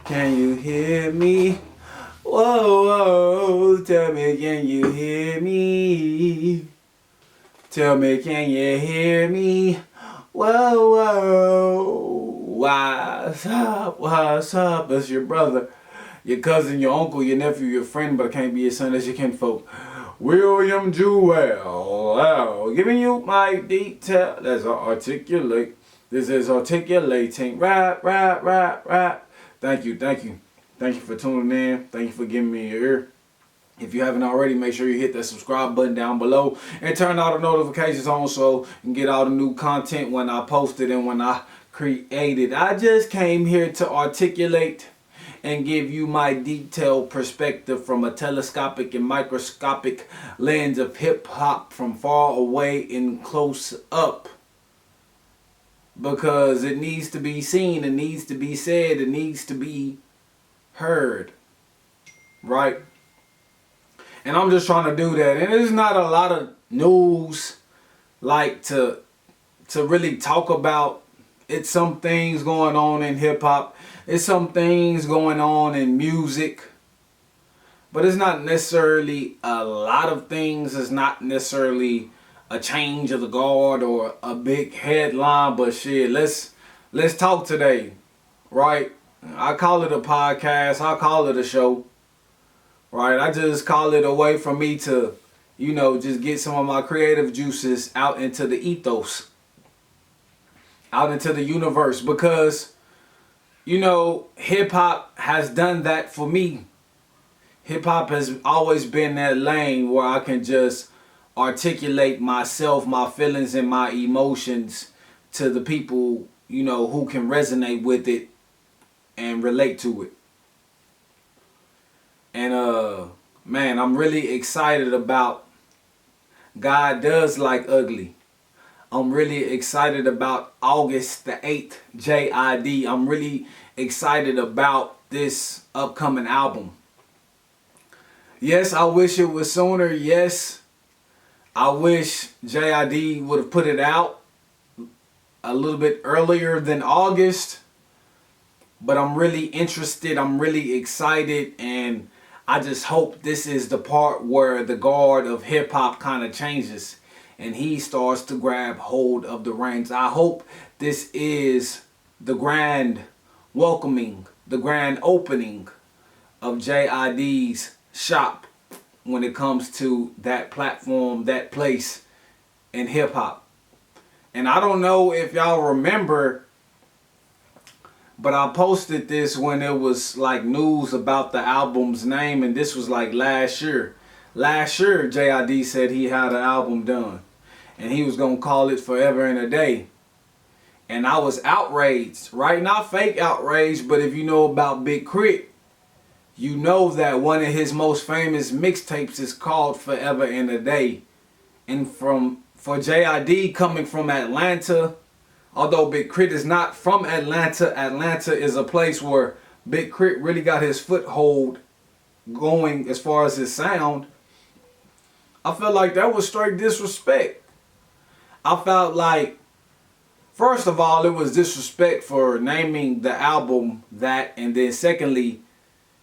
Can you hear me? Whoa, whoa, tell me, can you hear me? Tell me, can you hear me? Whoa, whoa, what's up? It's your brother, your cousin, your uncle, your nephew, your friend, but I can't be your son, that's your kinfolk. William Jewell, giving you my detail. That's articulate. This is articulating. Rap. Thank you. Thank you for tuning in. Thank you for giving me your ear. If you haven't already, make sure you hit that subscribe button down below and turn all the notifications on so you can get all the new content when I post it and when I create it. I just came here to articulate and give you my detailed perspective from a telescopic and microscopic lens of hip-hop from far away and close up. Because it needs to be seen, it needs to be said, it needs to be heard. Right? And I'm just trying to do that. And there's not a lot of news like to really talk about. It's some things going on in hip hop. It's some things going on in music. But it's not necessarily a lot of things. It's not necessarily a change of the guard or a big headline. But shit, let's talk today. Right? I call it a podcast. I call it a show. Right, I just call it a way for me to, just get some of my creative juices out into the ethos, out into the universe, because, hip hop has done that for me. Hip hop has always been that lane where I can just articulate myself, my feelings, and my emotions to the people, who can resonate with it and relate to it. And man, I'm really excited about God Does Like Ugly. I'm really excited about August the 8th, JID. I'm really excited about this upcoming album. Yes, I wish it was sooner. Yes, I wish JID would have put it out a little bit earlier than August. But I'm really interested. I'm really excited. And I just hope this is the part where the guard of hip hop kind of changes and he starts to grab hold of the reins. I hope this is the grand welcoming, the grand opening of JID's shop when it comes to that platform, that place in hip hop. And I don't know if y'all remember, but I posted this when it was like news about the album's name, and this was like last year. Last year, JID said he had an album done, and he was going to call it Forever and a Day. And I was outraged, right? Not fake outraged, but if you know about Big Crit, you know that one of his most famous mixtapes is called Forever and a Day. And for JID coming from Atlanta, although Big Crit is not from Atlanta, Atlanta is a place where Big Crit really got his foothold going as far as his sound. I felt like that was straight disrespect. I felt like, first of all, it was disrespect for naming the album that, and then secondly,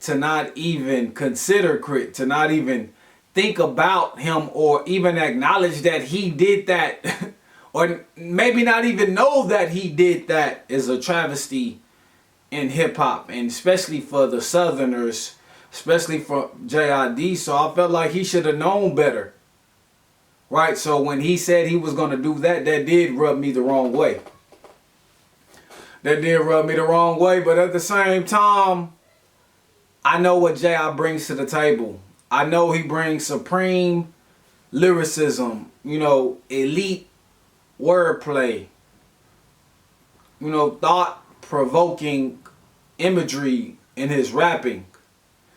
to not even consider Crit, to not even think about him or even acknowledge that he did that. Or maybe not even know that he did that is a travesty in hip hop, and especially for the Southerners, especially for JID. So I felt like he should have known better. Right? So when he said he was going to do that, that did rub me the wrong way. That did rub me the wrong way. But at the same time, I know what J.I. brings to the table. I know he brings supreme lyricism, elite wordplay, thought-provoking imagery in his rapping,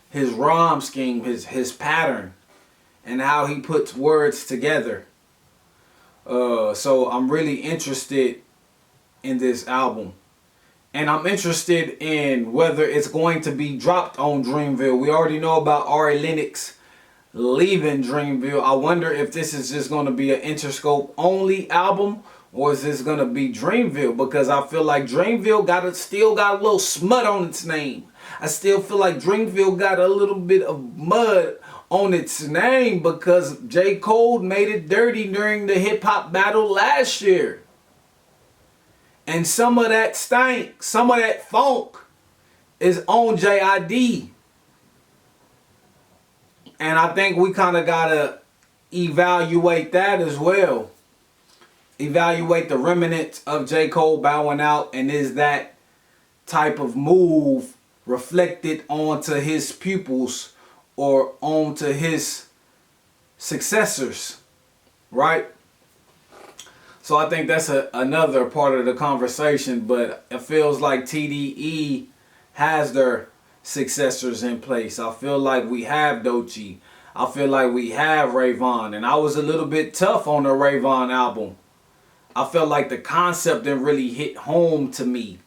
his rhyme scheme, his pattern, and how he puts words together. So I'm really interested in this album. And I'm interested in whether it's going to be dropped on Dreamville. We already know about Ari Lennox leaving Dreamville. I wonder if this is just going to be an Interscope only album, or is this going to be Dreamville? Because I feel like Dreamville still got a little smut on its name. I still feel like Dreamville got a little bit of mud on its name because J. Cole made it dirty during the hip hop battle last year. And some of that stank, some of that funk is on JID. And I think we kind of got to evaluate that as well. Evaluate the remnants of J. Cole bowing out, and is that type of move reflected onto his pupils or onto his successors, right? So I think that's another part of the conversation, but it feels like TDE has their successors in place. I feel like we have Doechii. I feel like we have Vaughn, and I was a little bit tough on the Vaughn album. I felt like the concept didn't really hit home to me.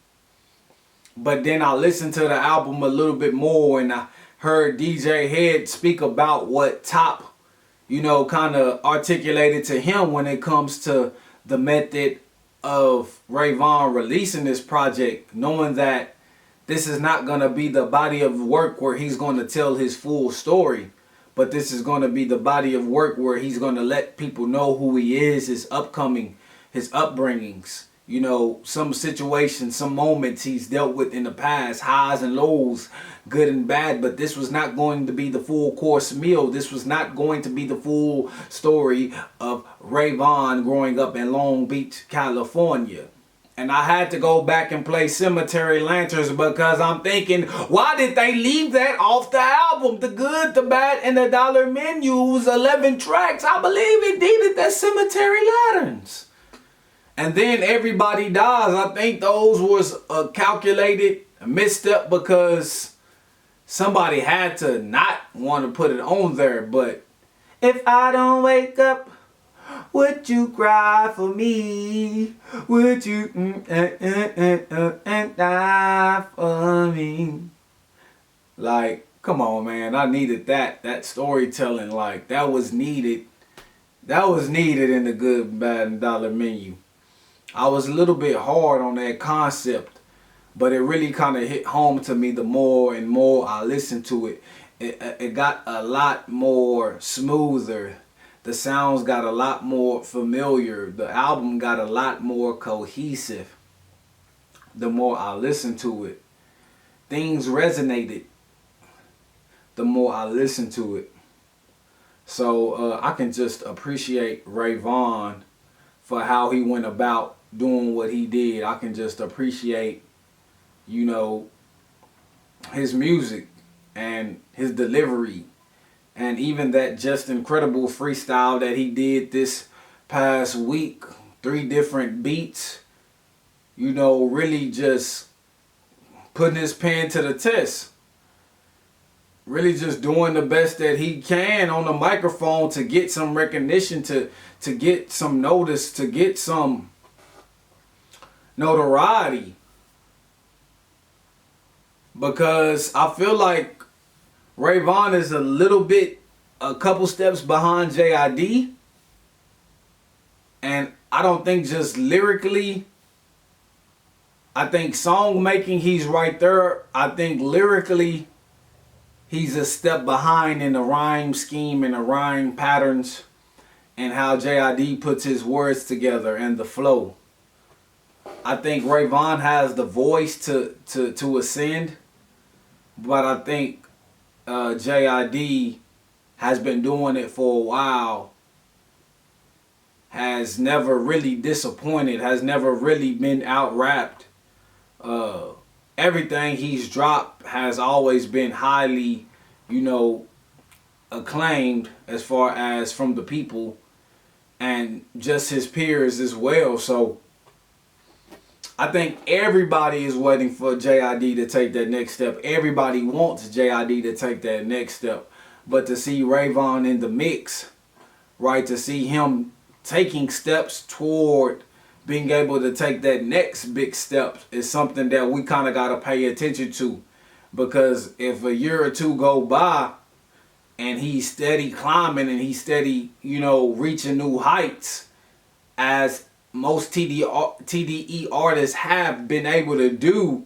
But then I listened to the album a little bit more, and I heard DJ Head speak about what Top, kind of articulated to him when it comes to the method of Vaughn releasing this project, knowing that this is not going to be the body of work where he's going to tell his full story, but this is going to be the body of work where he's going to let people know who he is, his upbringings, some situations, some moments he's dealt with in the past, highs and lows, good and bad. But this was not going to be the full course meal. This was not going to be the full story of Vaughn growing up in Long Beach, California. And I had to go back and play Cemetery Lanterns because I'm thinking, why did they leave that off the album? The Good, the Bad, and the Dollar Menus, 11 tracks. I believe it needed that Cemetery Lanterns. And then Everybody Dies. I think those was a calculated misstep because somebody had to not want to put it on there. But if I don't wake up, would you cry for me? Would you die for me? Like, come on, man. I needed that storytelling. Like, that was needed. That was needed in the Good, Bad, and Dollar Menu. I was a little bit hard on that concept, but it really kind of hit home to me the more and more I listened to it. It got a lot more smoother. The sounds got a lot more familiar. The album got a lot more cohesive the more I listened to it. Things resonated the more I listened to it. So I can just appreciate Vaughn for how he went about doing what he did. I can just appreciate, his music and his delivery. And even that just incredible freestyle that he did this past week, 3 different beats, really just putting his pen to the test. Really just doing the best that he can on the microphone to get some recognition, to get some notice, to get some notoriety. Because I feel like Vaughn is a couple steps behind JID. And I don't think just lyrically, I think song making, he's right there. I think lyrically, he's a step behind in the rhyme scheme and the rhyme patterns and how JID puts his words together and the flow. I think Vaughn has the voice to ascend, but I think JID has been doing it for a while, has never really disappointed, has never really been out-rapped. Everything he's dropped has always been highly, acclaimed as far as from the people and just his peers as well. So I think everybody is waiting for JID to take that next step. Everybody wants JID to take that next step. But to see Vaughn in the mix, right, to see him taking steps toward being able to take that next big step is something that we kind of got to pay attention to. Because if a year or two go by and he's steady climbing and he's steady, reaching new heights, as most TDE artists have been able to do,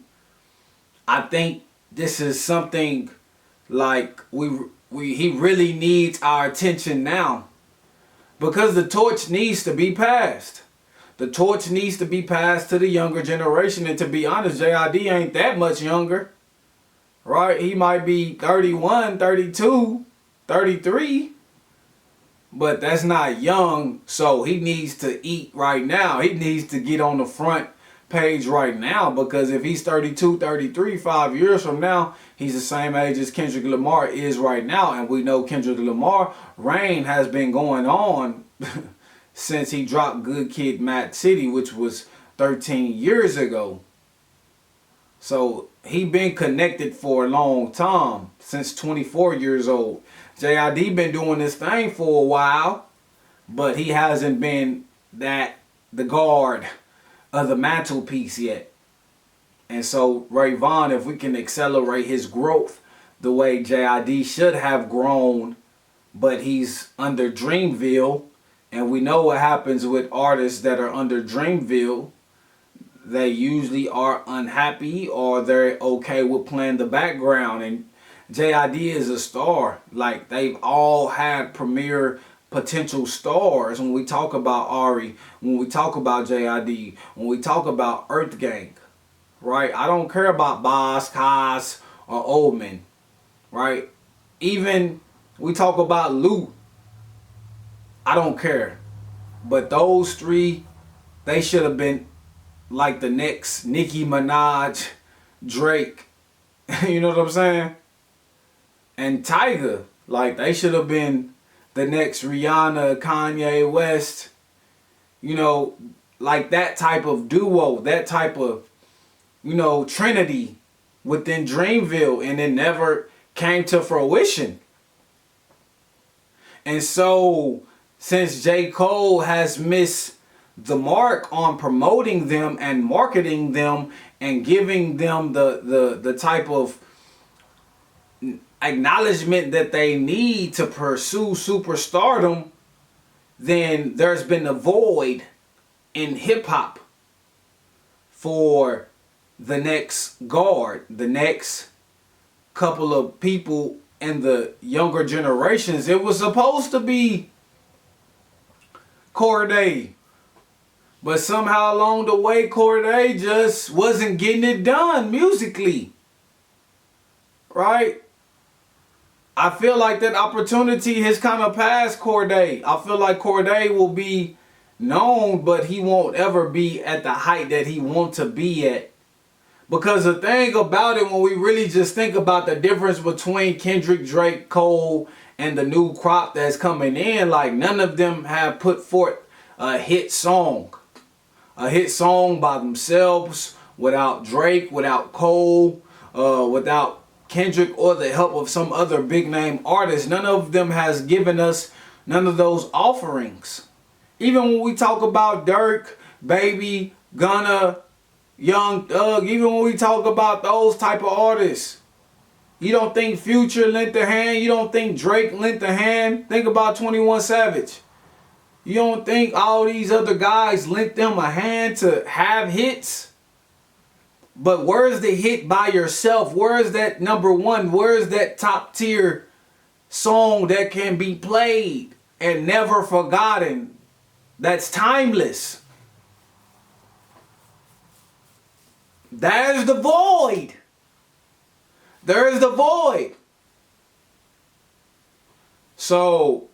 I think this is something like he really needs our attention now, because the torch needs to be passed. The torch needs to be passed to the younger generation. And to be honest, JID ain't that much younger, right? He might be 31, 32, 33, but that's not young. So he needs to eat right now. He needs to get on the front page right now, because if he's 32, 33, 5 years from now, he's the same age as Kendrick Lamar is right now. And we know Kendrick Lamar reign has been going on since he dropped Good Kid, Mad City, which was 13 years ago. So he been connected for a long time, since 24 years old. JID been doing this thing for a while, but he hasn't been the guard of the mantelpiece yet. And so Vaughn, if we can accelerate his growth the way JID should have grown, but he's under Dreamville, and we know what happens with artists that are under Dreamville. They usually are unhappy, or they're okay with playing the background. And JID is a star. Like, they've all had premier potential stars. When we talk about Ari, when we talk about JID, when we talk about Earth Gang, right? I don't care about Boz, Kaz, or Oldman, right? Even we talk about Lou, I don't care. But those three, they should have been like the next Nicki Minaj, Drake. You know what I'm saying? And Tyga, like, they should have been the next Rihanna, Kanye West. You know, like that type of duo, that type of, you know, trinity within Dreamville, and it never came to fruition. And so, since J. Cole has missed the mark on promoting them and marketing them and giving them the type of acknowledgement that they need to pursue superstardom, then there's been a void in hip-hop for the next guard, the next couple of people in the younger generations. It was supposed to be Corday, but somehow along the way, Corday just wasn't getting it done musically, right? I feel like that opportunity has kind of passed Corday. I feel like Corday will be known, but he won't ever be at the height that he wants to be at. Because the thing about it, when we really just think about the difference between Kendrick, Drake, Cole, and the new crop that's coming in, like, none of them have put forth a hit song. A hit song by themselves, without Drake, without Cole, without Kendrick, or the help of some other big name artist. None of them has given us none of those offerings. Even when we talk about Dirk, Baby, Gunna, Young Thug, even when we talk about those type of artists, you don't think Future lent a hand? You don't think Drake lent a hand? Think about 21 Savage. You don't think all these other guys lent them a hand to have hits? But where's the hit by yourself? Where's that number one? Where's that top tier song that can be played and never forgotten? That's timeless. There's the void. There's the void. So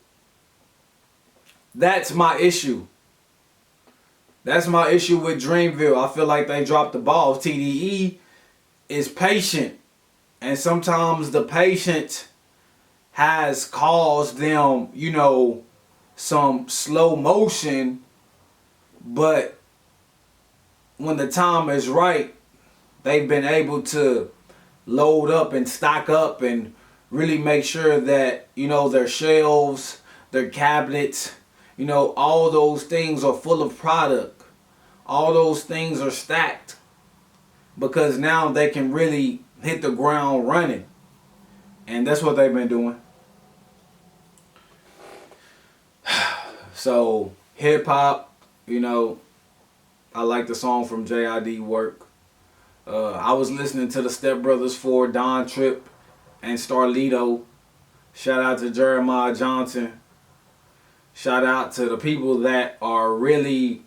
that's my issue. That's my issue with Dreamville. I feel like they dropped the ball. TDE is patient. And sometimes the patience has caused them, you know, some slow motion. But when the time is right, they've been able to load up and stock up and really make sure that, you know, their shelves, their cabinets, you know, all those things are full of product. All those things are stacked, because now they can really hit the ground running. And that's what they've been doing. So hip hop, you know, I like the song from JID Work. I was listening to the Step Brothers for Don Tripp and Starlito. Shout out to Jeremiah Johnson. Shout out to the people that are really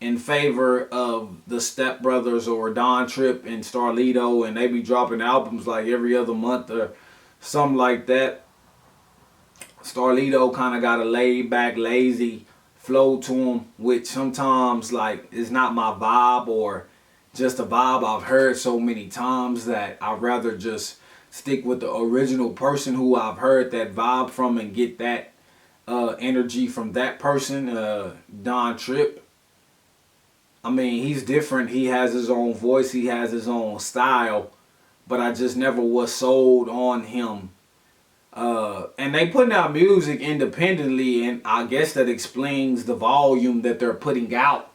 in favor of the Step Brothers or Don Tripp and Starlito, and they be dropping albums like every other month or something like that. Starlito kind of got a laid back, lazy flow to him, which sometimes like is not my vibe, or just a vibe I've heard so many times that I'd rather just stick with the original person who I've heard that vibe from and get that energy from that person. Don Tripp, I mean, he's different. He has his own voice. He has his own style. But I just never was sold on him. And they putting out music independently, and I guess that explains the volume that they're putting out.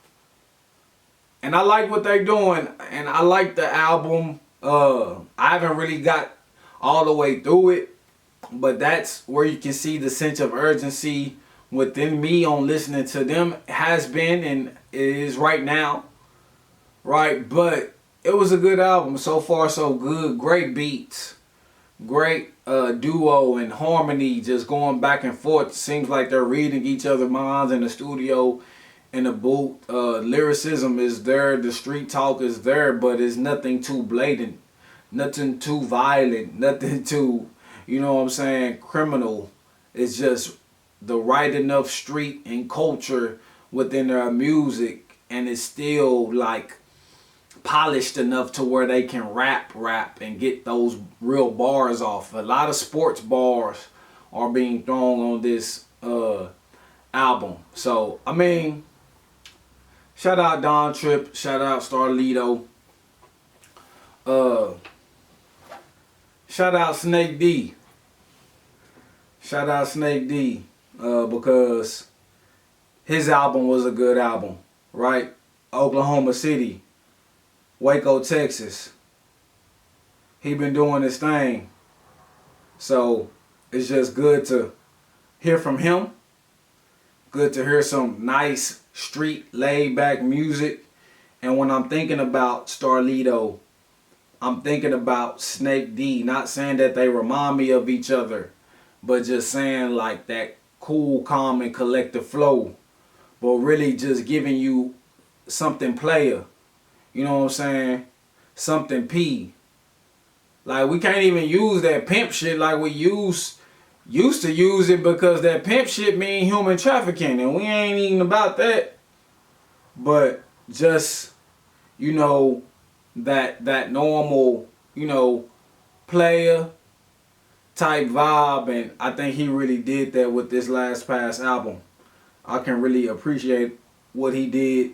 And I like what they're doing, and I like the album. I haven't really got all the way through it, but that's where you can see the sense of urgency within me on listening to them has been and is right now. Right, but it was a good album. So far, so good. Great beats. Great duo and harmony, just going back and forth. Seems like they're reading each other's minds in the studio, in the booth. Lyricism is there. The street talk is there, but it's nothing too blatant. Nothing too violent. Nothing too, you know what I'm saying, criminal. It's just the right enough street and culture within their music, and it's still like polished enough to where they can rap and get those real bars off. A lot of sports bars are being thrown on this album. So I mean, shout out Don Tripp, shout out Starlito, shout out Snake D. Shout out Snake D, because his album was a good album, right? Oklahoma City, Waco, Texas. He been doing his thing. So it's just good to hear from him. Good to hear some nice street laid back music. And when I'm thinking about Starlito, I'm thinking about Snake D. Not saying that they remind me of each other, but just saying like that cool, calm, and collective flow. But really just giving you something player. You know what I'm saying? Something P. Like, we can't even use that pimp shit like we used to use it, because that pimp shit mean human trafficking, and we ain't even about that. But just, you know, that normal, you know, player type vibe, and I think he really did that with this last past album. I can really appreciate what he did.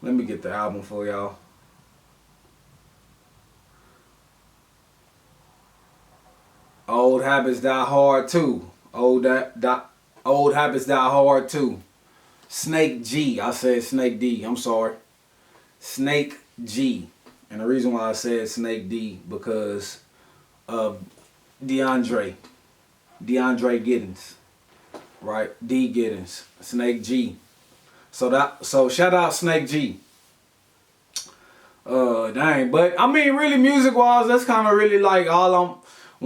Let me get the album for y'all. Old Habits Die Hard too. Old Habits Die Hard too. Snake G. I said Snake D. I'm sorry. Snake G. And the reason why I said Snake D, because of DeAndre Giddens. Right? D Giddens. Snake G. So shout out Snake G. Dang, but I mean, really, music wise, that's kind of really like all I'm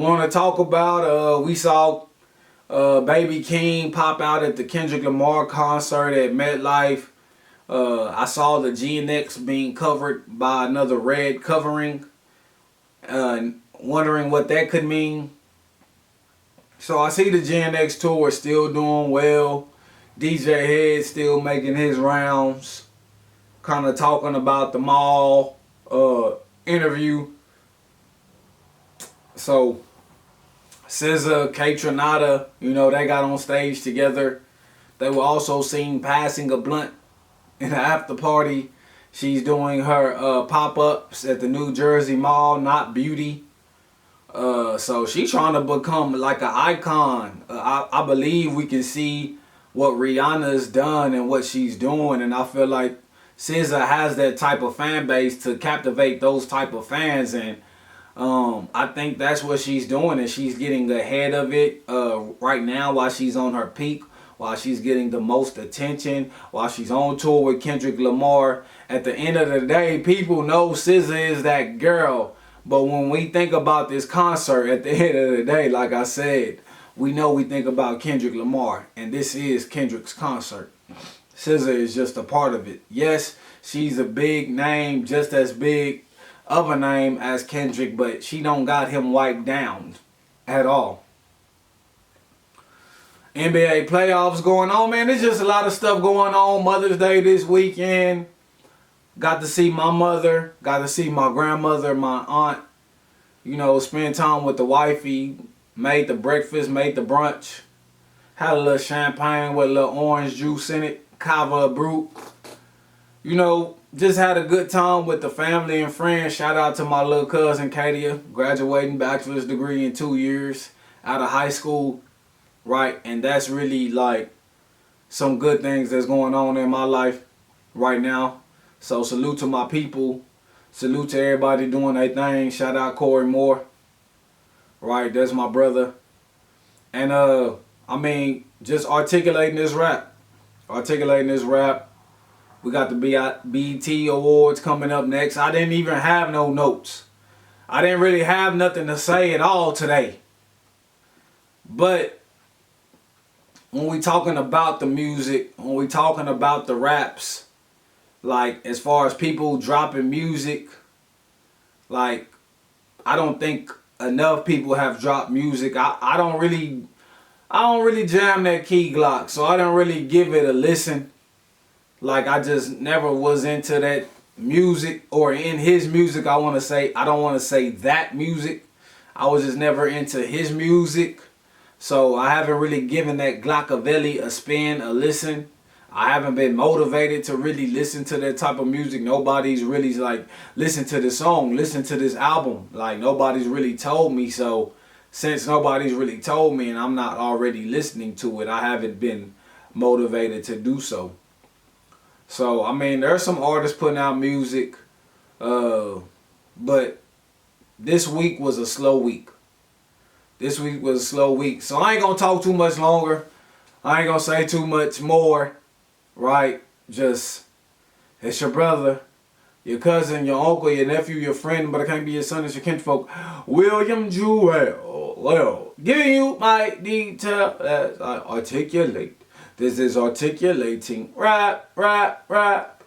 want to talk about. We saw Baby King pop out at the Kendrick Lamar concert at MetLife. I saw the GNX being covered by another red covering, wondering what that could mean. So I see the GNX tour still doing well. DJ Head still making his rounds, kind of talking about the mall interview. So SZA, K Tronada, you know, they got on stage together. They were also seen passing a blunt in the after party. She's doing her pop-ups at the New Jersey Mall, Not Beauty. So she's trying to become like an icon. I believe we can see what Rihanna's done and what she's doing, and I feel like SZA has that type of fan base to captivate those type of fans, and I think that's what she's doing, and she's getting ahead of it right now while she's on her peak while she's getting the most attention, while she's on tour with Kendrick Lamar. At the end of the day, people know SZA is that girl. But when we think about this concert, at the end of the day, like I said, we know we think about Kendrick Lamar. And this is Kendrick's concert. SZA is just a part of it. Yes, she's a big name, just as big of a name as Kendrick, but she don't got him wiped down at all. NBA playoffs going on, man. There's just a lot of stuff going on. Mother's Day this weekend. Got to see my mother. Got to see my grandmother, my aunt. You know, spend time with the wifey. Made the breakfast, made the brunch. Had a little champagne with a little orange juice in it. Cava Brut. You know, just had a good time with the family and friends. Shout out to my little cousin Katia, graduating bachelor's degree in 2 years out of high school, right? And that's really like some good things that's going on in my life right now. So salute to my people. Salute to everybody doing their thing. Shout out Corey Moore, right? That's my brother. And I mean, just articulating this rap. Articulating this rap. We got the BET Awards coming up next. I didn't even have no notes. I didn't really have nothing to say at all today. But when we talking about the music, when we talking about the raps, like as far as people dropping music, like I don't think enough people have dropped music. I don't really jam that Key Glock, so I don't really give it a listen. Like I just never was into that music, or in his music. I don't want to say that music. I was just never into his music. So I haven't really given that Glockavelli a spin, a listen. I haven't been motivated to really listen to that type of music. Nobody's really like, listen to this song, listen to this album. Like nobody's really told me. So since nobody's really told me and I'm not already listening to it, I haven't been motivated to do so. So, I mean, there's some artists putting out music, but this week was a slow week. This week was a slow week. So, I ain't going to talk too much longer. I ain't going to say too much more, right? Just, it's your brother, your cousin, your uncle, your nephew, your friend, but I can't be your son, it's your kinfolk, William Jewell. Well, giving you my detail as I articulate. This is articulating rap, rap, rap.